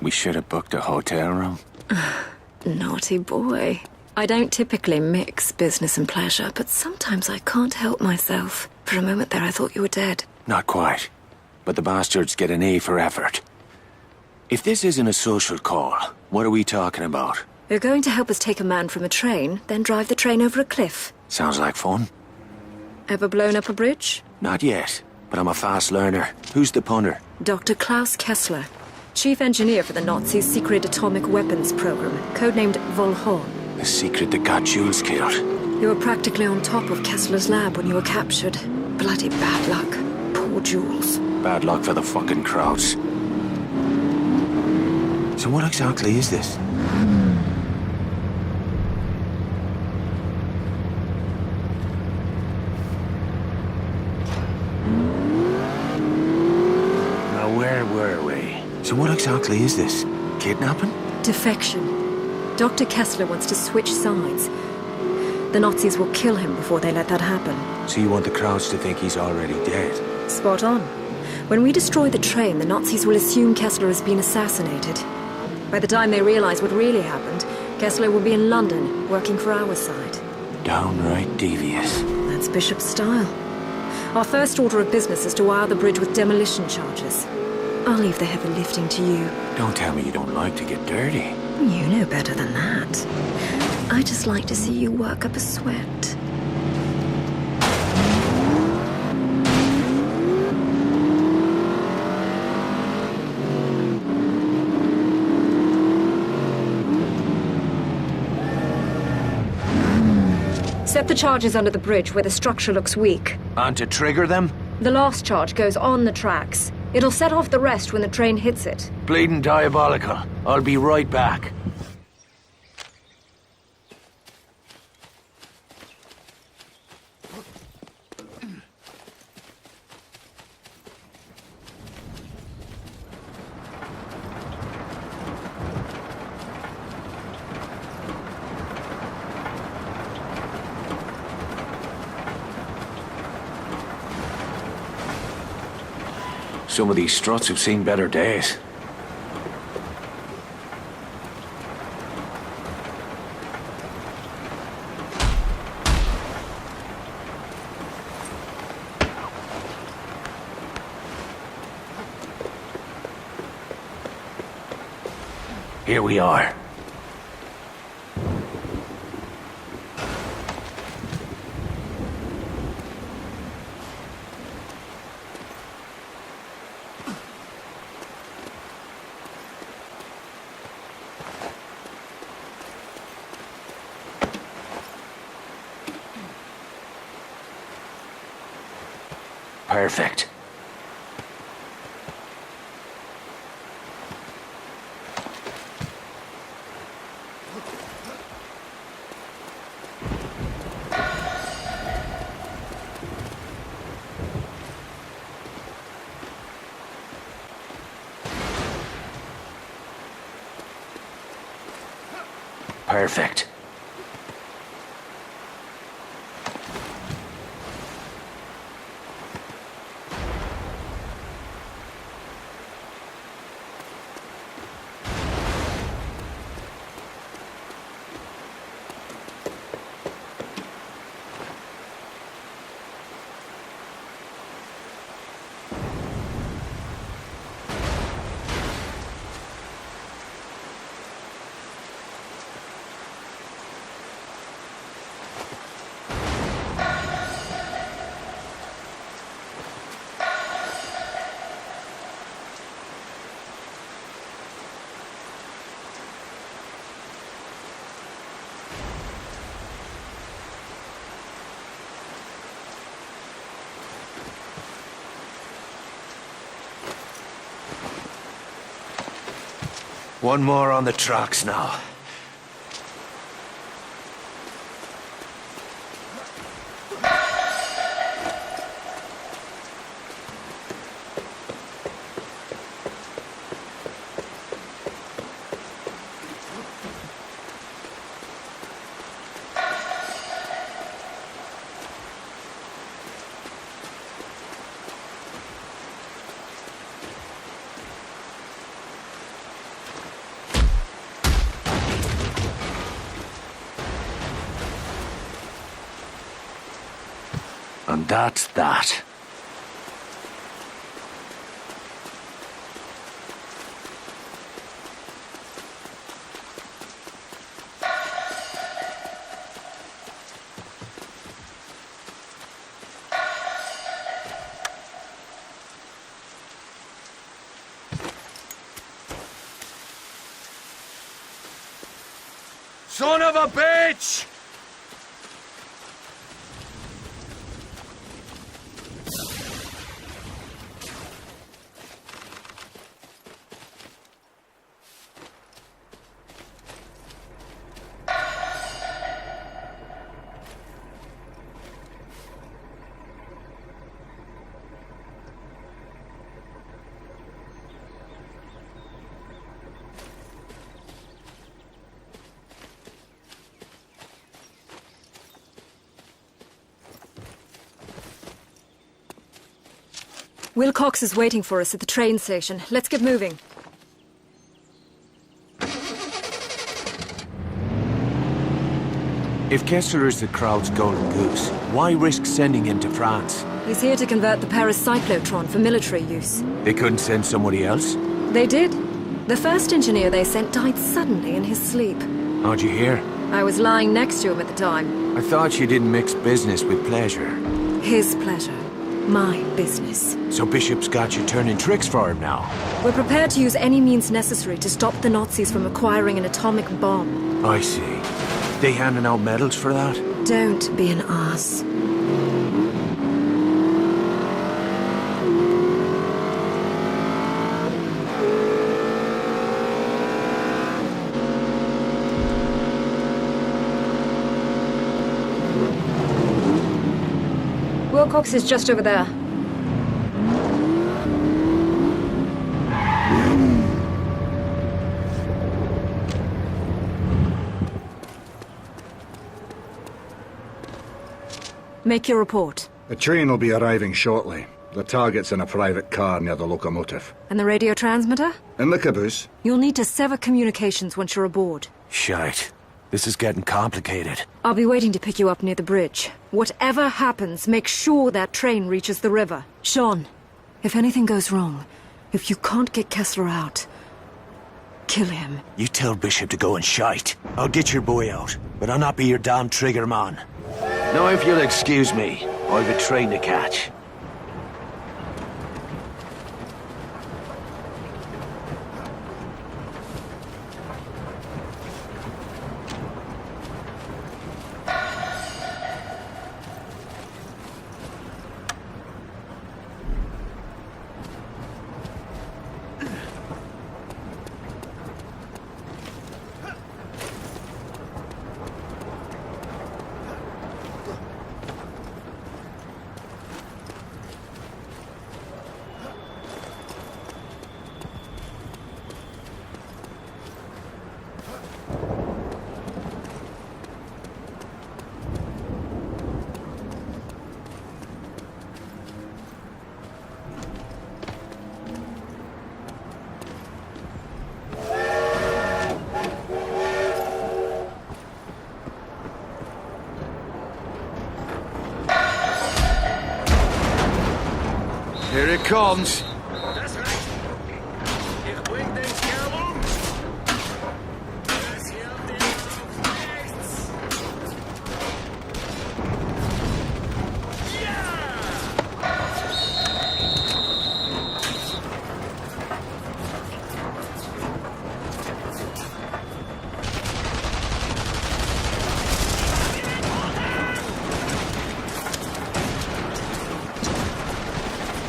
We should have booked a hotel room. Naughty boy. I don't typically mix business and pleasure, but sometimes I can't help myself. For a moment there, I thought you were dead. Not quite. But the bastards get an A for effort. If this isn't a social call, what are we talking about? You're going to help us take a man from a train, then drive the train over a cliff. Sounds like fun. Ever blown up a bridge? Not yet, but I'm a fast learner. Who's the punter? Dr. Klaus Kessler, chief engineer for the Nazis' secret atomic weapons program, codenamed Volhorn. The secret that got Jules killed. You were practically on top of Kessler's lab when you were captured. Bloody bad luck. Poor Jules. Bad luck for the fucking crowds. So what exactly is this? Now where were we? So what exactly is this? Kidnapping? Defection. Dr. Kessler wants to switch sides. The Nazis will kill him before they let that happen. So you want the crowds to think he's already dead? Spot on. When we destroy the train, the Nazis will assume Kessler has been assassinated. By the time they realize what really happened, Kessler will be in London, working for our side. Downright devious. That's Bishop's style. Our first order of business is to wire the bridge with demolition charges. I'll leave the heavy lifting to you. Don't tell me you don't like to get dirty. You know better than that. I just like to see you work up a sweat. Set the charges under the bridge where the structure looks weak. And to trigger them? The last charge goes on the tracks. It'll set off the rest when the train hits it. Bleeding diabolical. I'll be right back. Some of these struts have seen better days. Here we are. Perfect. Perfect. One more on the tracks now. And that's that. Son of a bitch! Wilcox is waiting for us at the train station. Let's get moving. If Kessler is the crowd's golden goose, why risk sending him to France? He's here to convert the Paris cyclotron for military use. They couldn't send somebody else? They did. The first engineer they sent died suddenly in his sleep. How'd you hear? I was lying next to him at the time. I thought you didn't mix business with pleasure. His pleasure. My business. So Bishop's got you turning tricks for him now? We're prepared to use any means necessary to stop the Nazis from acquiring an atomic bomb. I see. They handing out medals for that? Don't be an ass. Wilcox is just over there. Make your report. The train will be arriving shortly. The target's in a private car near the locomotive. And the radio transmitter? In the caboose. You'll need to sever communications once you're aboard. Shite. This is getting complicated. I'll be waiting to pick you up near the bridge. Whatever happens, make sure that train reaches the river. Sean, if anything goes wrong, if you can't get Kessler out, kill him. You tell Bishop to go and shite. I'll get your boy out, but I'll not be your damn trigger man. Now if you'll excuse me, I've a train to catch. Here it comes. Das reicht. Ich bring den Kerl um. Das hier auf rechts.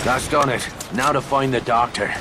That's done it. Now to find the doctor.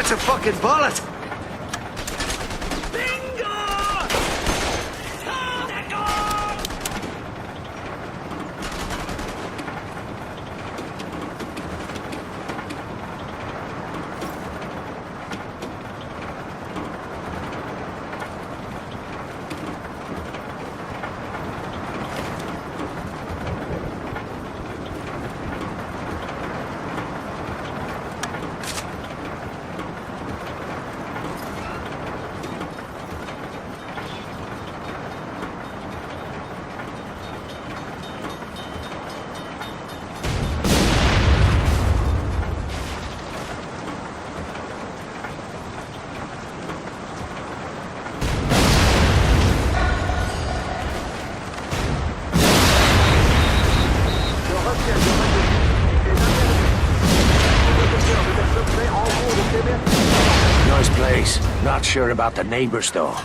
That's a fucking bullet! Nice place. Not sure about the neighbors, though.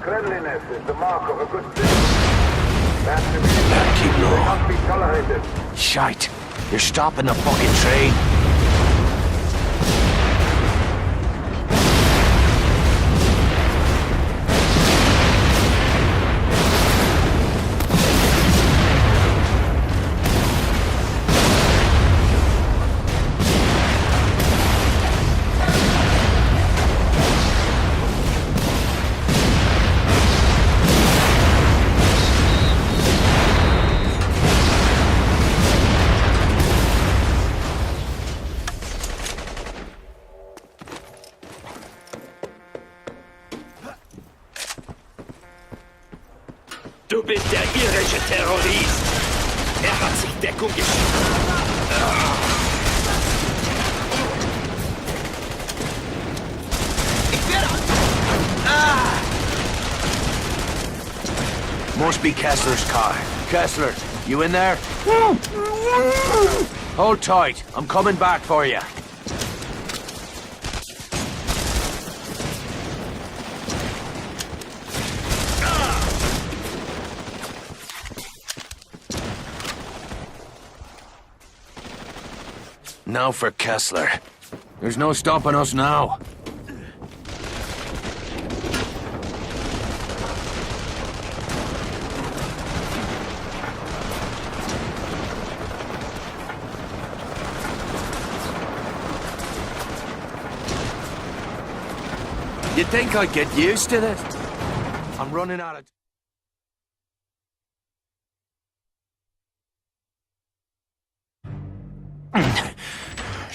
Cleanliness is the mark of a good citizen. Keep low. Must be tolerated. Shite. You're stopping the fucking train. Du bist der irische Terrorist. Er hat sich Deckung geschafft. Ich werde... Must be Kessler's car. Kessler, you in there? Hold tight. I'm coming back for you. Now for Kessler. There's no stopping us now. You think I'd get used to this? I'm running out of...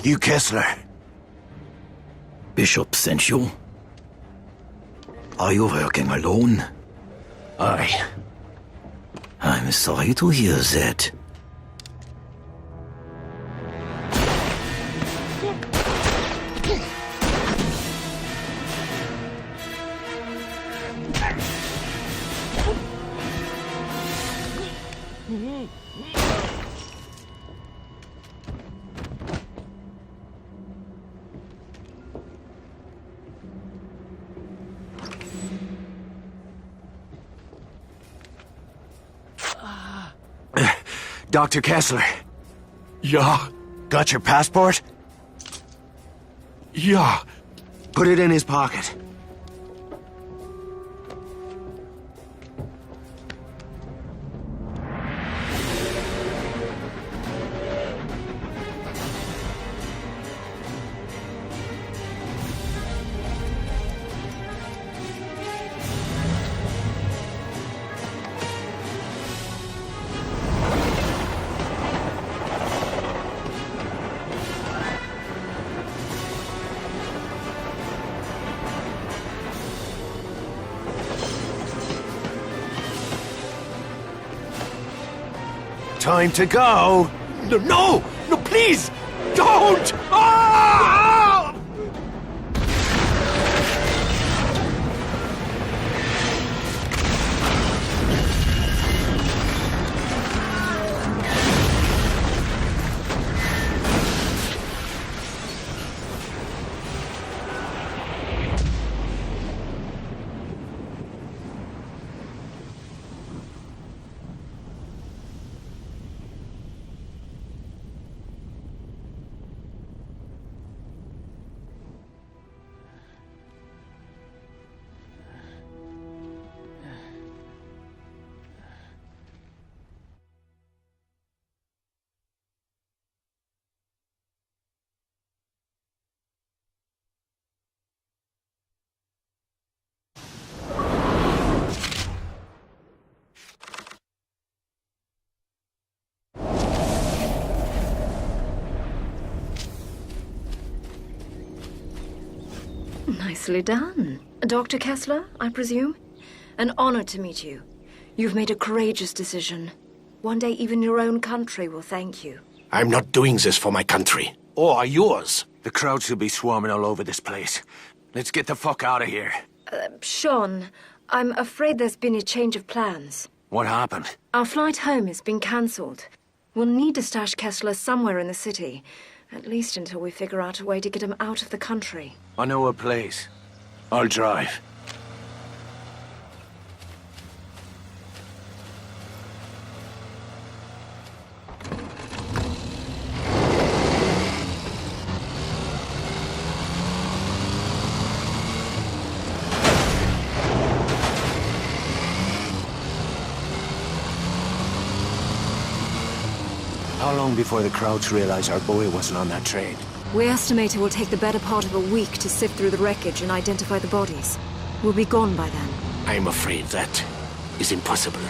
You Kessler. Bishop sent you? Are you working alone? Aye. I'm sorry to hear that. Dr. Kessler. Ja, Got your passport? ja. Put it in his pocket. Time to go! No, no, please! Don't! Ah! Nicely done. Dr. Kessler, I presume? An honor to meet you. You've made a courageous decision. One day even your own country will thank you. I'm not doing this for my country. Or yours. The crowds will be swarming all over this place. Let's get the fuck out of here. Sean, I'm afraid there's been a change of plans. What happened? Our flight home has been cancelled. We'll need to stash Kessler somewhere in the city. At least until we figure out a way to get him out of the country. I know a place. I'll drive. How long before the crowds realize our boy wasn't on that train? We estimate it will take the better part of a week to sift through the wreckage and identify the bodies. We'll be gone by then. I'm afraid that is impossible.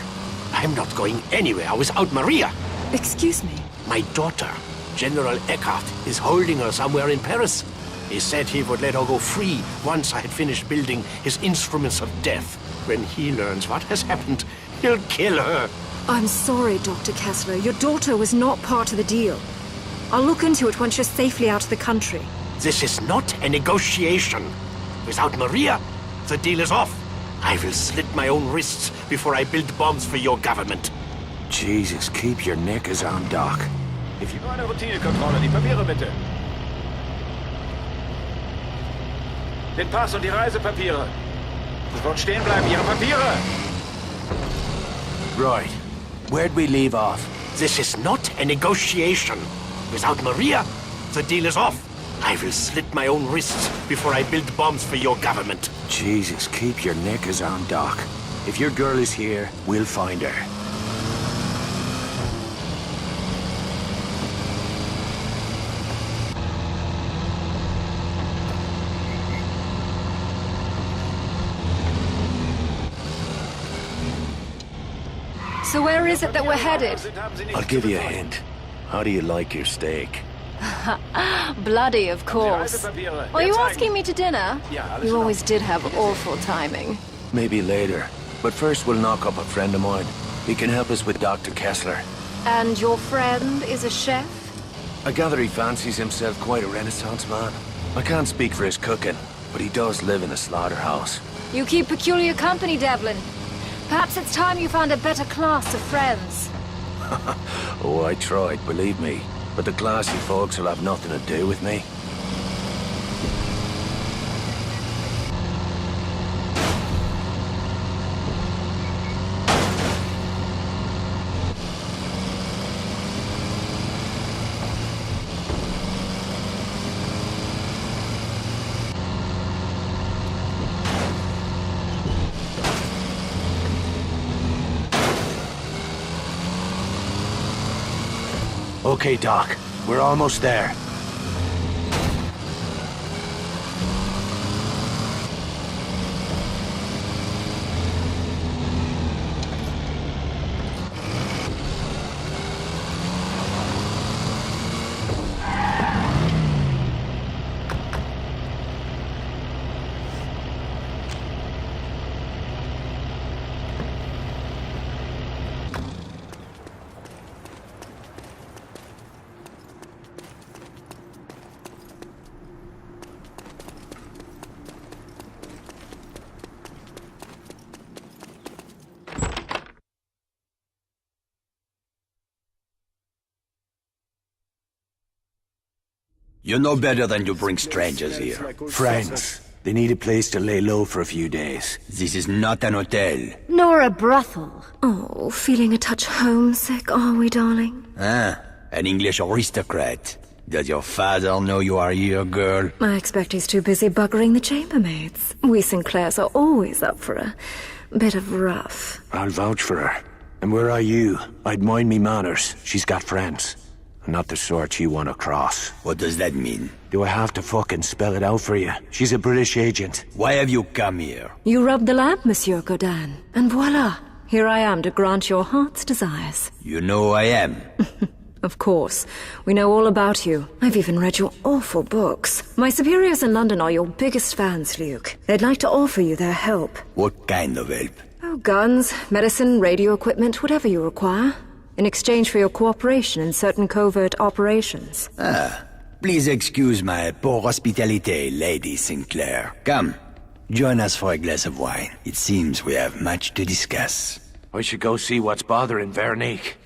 I'm not going anywhere without Maria. Excuse me? My daughter, General Eckhart, is holding her somewhere in Paris. He said he would let her go free once I had finished building his instruments of death. When he learns what has happened, he'll kill her. I'm sorry, Dr. Kessler. Your daughter was not part of the deal. I'll look into it once you're safely out of the country. This is not a negotiation. Without Maria, the deal is off. I will slit my own wrists before I build bombs for your government. Jesus, keep your knickers on, Doc. If you... Nur eine Routinekontrolle, die Papiere bitte. Den Pass und die Reisepapiere. Sofort stehen bleiben, Ihre Papiere! Right. Where'd we leave off? This is not a negotiation. Without Maria, the deal is off. I will slit my own wrists before I build bombs for your government. Jesus, keep your knickers on, Doc. If your girl is here, we'll find her. So where is it that we're headed? I'll give you a hint. How do you like your steak? Bloody, of course. Are you asking me to dinner? You always did have awful timing. Maybe later. But first we'll knock up a friend of mine. He can help us with Dr. Kessler. And your friend is a chef? I gather he fancies himself quite a Renaissance man. I can't speak for his cooking, but he does live in a slaughterhouse. You keep peculiar company, Devlin. Perhaps it's time you found a better class of friends. Oh, I tried, believe me. But the classy folks will have nothing to do with me. Okay, Doc. We're almost there. You know better than to bring strangers here. Friends. They need a place to lay low for a few days. This is not an hotel. Nor a brothel. Oh, feeling a touch homesick, are we, darling? Ah, an English aristocrat. Does your father know you are here, girl? I expect he's too busy buggering the chambermaids. We Sinclairs are always up for a bit of rough. I'll vouch for her. And where are you? I'd mind me manners. She's got friends. Not the sort you want to cross. What does that mean? Do I have to fucking spell it out for you? She's a British agent. Why have you come here? You rubbed the lamp, Monsieur Godin, and voila! Here I am to grant your heart's desires. You know who I am. Of course. We know all about you. I've even read your awful books. My superiors in London are your biggest fans, Luke. They'd like to offer you their help. What kind of help? Oh, guns, medicine, radio equipment, whatever you require. In exchange for your cooperation in certain covert operations. Ah, please excuse my poor hospitality, Lady Sinclair. Come, join us for a glass of wine. It seems we have much to discuss. I should go see what's bothering Veronique.